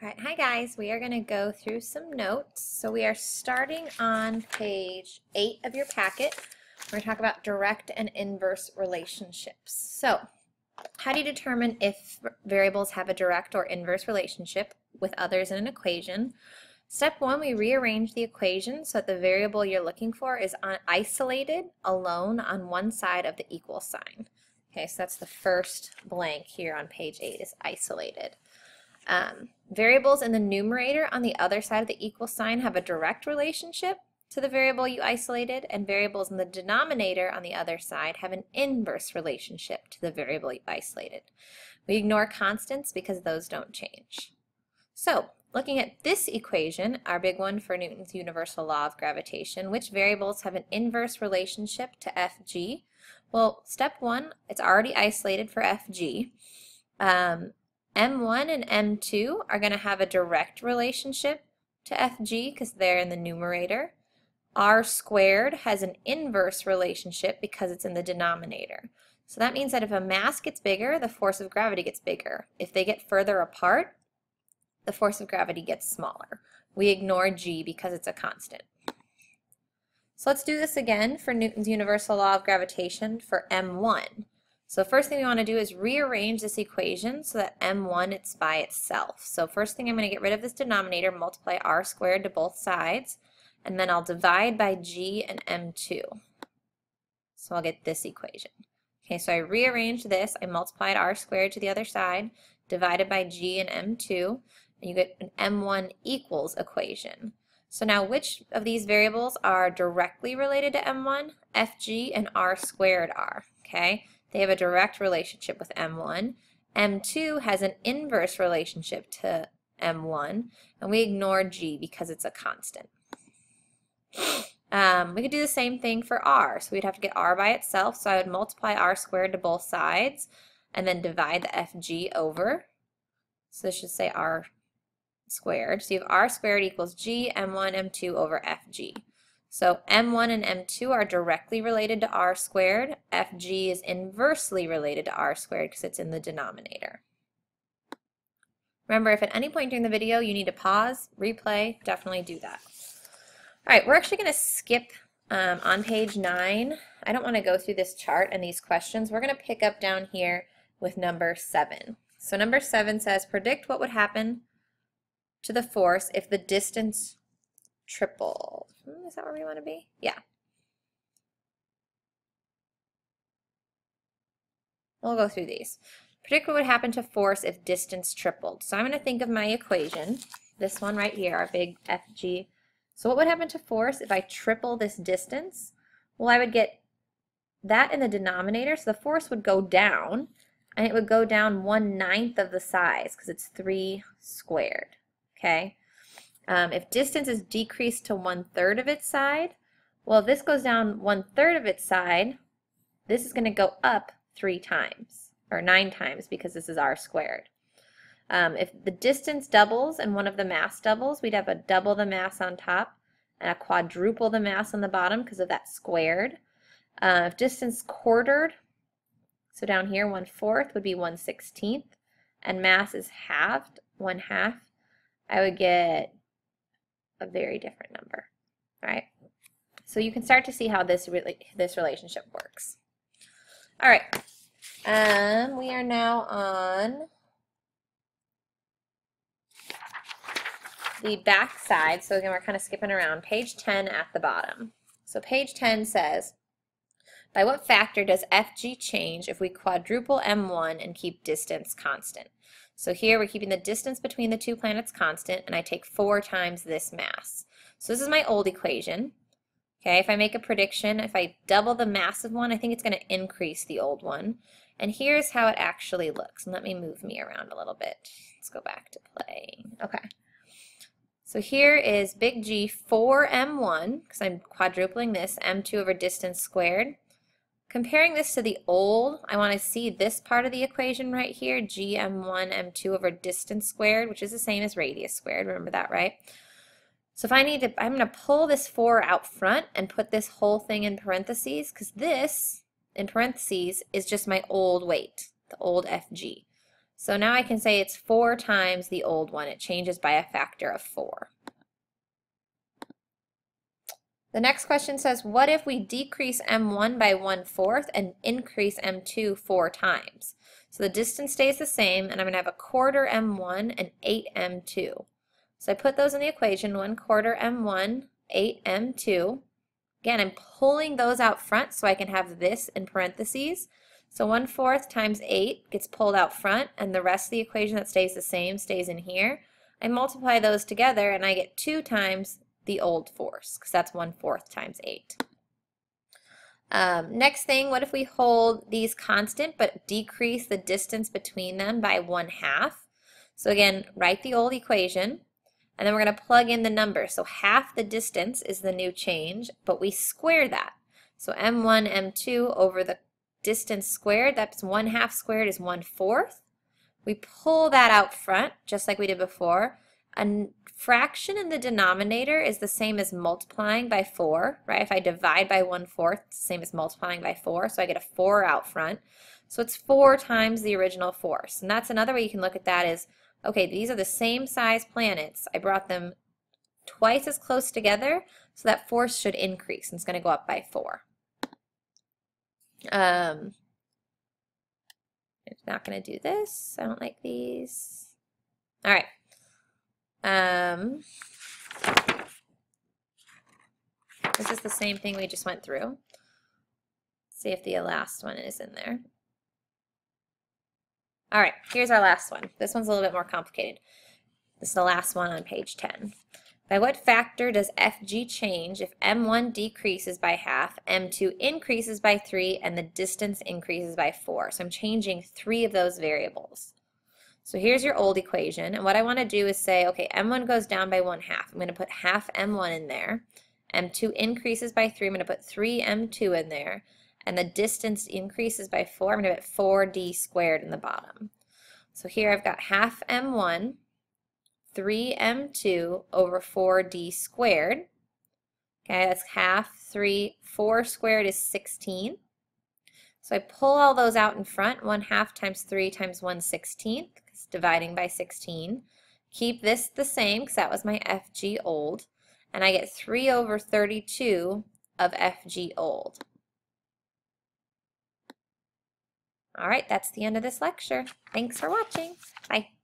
All right, hi guys. We are going to go through some notes. So we are starting on page 8 of your packet. We're going to talk about direct and inverse relationships. So how do you determine if variables have a direct or inverse relationship with others in an equation? Step 1, we rearrange the equation so that the variable you're looking for is isolated, alone on one side of the equal sign. Okay, so that's the first blank here on page 8 is isolated. Variables in the numerator on the other side of the equal sign have a direct relationship to the variable you isolated, and variables in the denominator on the other side have an inverse relationship to the variable you isolated. We ignore constants because those don't change. So, looking at this equation, our big one for Newton's universal law of gravitation, which variables have an inverse relationship to Fg? Well, step 1, it's already isolated for Fg. M1 and M2 are going to have a direct relationship to Fg because they're in the numerator. R squared has an inverse relationship because it's in the denominator. So that means that if a mass gets bigger, the force of gravity gets bigger. If they get further apart, the force of gravity gets smaller. We ignore G because it's a constant. So let's do this again for Newton's universal law of gravitation for M1. So first thing we want to do is rearrange this equation so that M1 it's by itself. So first thing I'm going to get rid of this denominator, multiply R squared to both sides, and then I'll divide by G and M2. So I'll get this equation. Okay, so I rearranged this, I multiplied R squared to the other side, divided by G and M2, and you get an M1 equals equation. So now which of these variables are directly related to M1? Fg and R squared are, okay? They have a direct relationship with M1. M2 has an inverse relationship to M1, and we ignore G because it's a constant. We could do the same thing for R. So we'd have to get R by itself, so I would multiply R squared to both sides, and then divide the Fg over. So this should say R squared. So you have R squared equals G, M1, M2 over Fg. So M1 and M2 are directly related to R squared. Fg is inversely related to R squared because it's in the denominator. Remember, if at any point during the video you need to pause, replay, definitely do that. All right, we're actually going to skip on page 9. I don't want to go through this chart and these questions. We're going to pick up down here with number 7. So number 7 says, predict what would happen to the force if the distance tripled. Is that where we want to be? Yeah. We'll go through these. Predict what would happen to force if distance tripled. So I'm going to think of my equation, this one right here, our big Fg. So what would happen to force if I triple this distance? Well, I would get that in the denominator, so the force would go down, and it would go down 1/9 of the size because it's 3 squared. Okay? If distance is decreased to 1/3 of its side, well, if this goes down 1/3 of its side, this is going to go up 3 times, or 9 times, because this is R squared. If the distance doubles and one of the mass doubles, we'd have a double the mass on top and a quadruple the mass on the bottom because of that squared. If distance quartered, so down here 1/4 would be 1/16, and mass is halved, 1/2, I would get a very different number, right? So you can start to see how this relationship works. All right, we are now on the back side. So again, we're kind of skipping around. Page 10 at the bottom. So page 10 says, by what factor does Fg change if we quadruple M1 and keep distance constant? So here we're keeping the distance between the two planets constant, and I take 4 times this mass. So this is my old equation. Okay, if I make a prediction, if I double the mass of one, I think it's going to increase the old one. And here's how it actually looks. And let me move me around a little bit. Let's go back to playing. Okay. So here is big G 4M1, because I'm quadrupling this, M2 over distance squared. Comparing this to the old, I want to see this part of the equation right here, gm1 m2 over distance squared, which is the same as radius squared. Remember that, right? So if I need to, I'm going to pull this 4 out front and put this whole thing in parentheses, because this, in parentheses, is just my old weight, the old Fg. So now I can say it's 4 times the old one. It changes by a factor of 4. The next question says, what if we decrease m1 by 1/4 and increase m2 4 times? So the distance stays the same, and I'm going to have a quarter m1 and 8 m2. So I put those in the equation, 1/4 m1, 8 m2. Again, I'm pulling those out front so I can have this in parentheses. So 1/4 times 8 gets pulled out front, and the rest of the equation that stays the same stays in here. I multiply those together, and I get 2 times the old force, because that's 1/4 times 8. Next thing, what if we hold these constant but decrease the distance between them by 1/2? So again, write the old equation, and then we're going to plug in the number. So half the distance is the new change, but we square that. So m1, m2 over the distance squared, that's 1/2 squared is 1/4. We pull that out front, just like we did before. A fraction in the denominator is the same as multiplying by 4, right? If I divide by 1/4, it's the same as multiplying by 4, so I get a 4 out front. So it's 4 times the original force. And that's another way you can look at that is, okay, these are the same size planets. I brought them twice as close together, so that force should increase, and it's going to go up by 4. I'm not going to do this. I don't like these. All right. This is the same thing we just went through. See if the last one is in there. All right, here's our last one. This one's a little bit more complicated. This is the last one on page 10. By what factor does FG change if m1 decreases by half, m2 increases by 3, and the distance increases by 4? So I'm changing 3 of those variables. So here's your old equation, and what I want to do is say, okay, m1 goes down by 1/2. I'm going to put half m1 in there. m2 increases by 3. I'm going to put 3 m2 in there. And the distance increases by 4. I'm going to put 4d squared in the bottom. So here I've got half m1, 3 m2 over 4d squared. Okay, that's half 3. 4 squared is 16. So I pull all those out in front. 1/2 times 3 times 1/16. It's dividing by 16. Keep this the same because that was my FG old. And I get 3 over 32 of FG old. All right, that's the end of this lecture. Thanks for watching. Bye.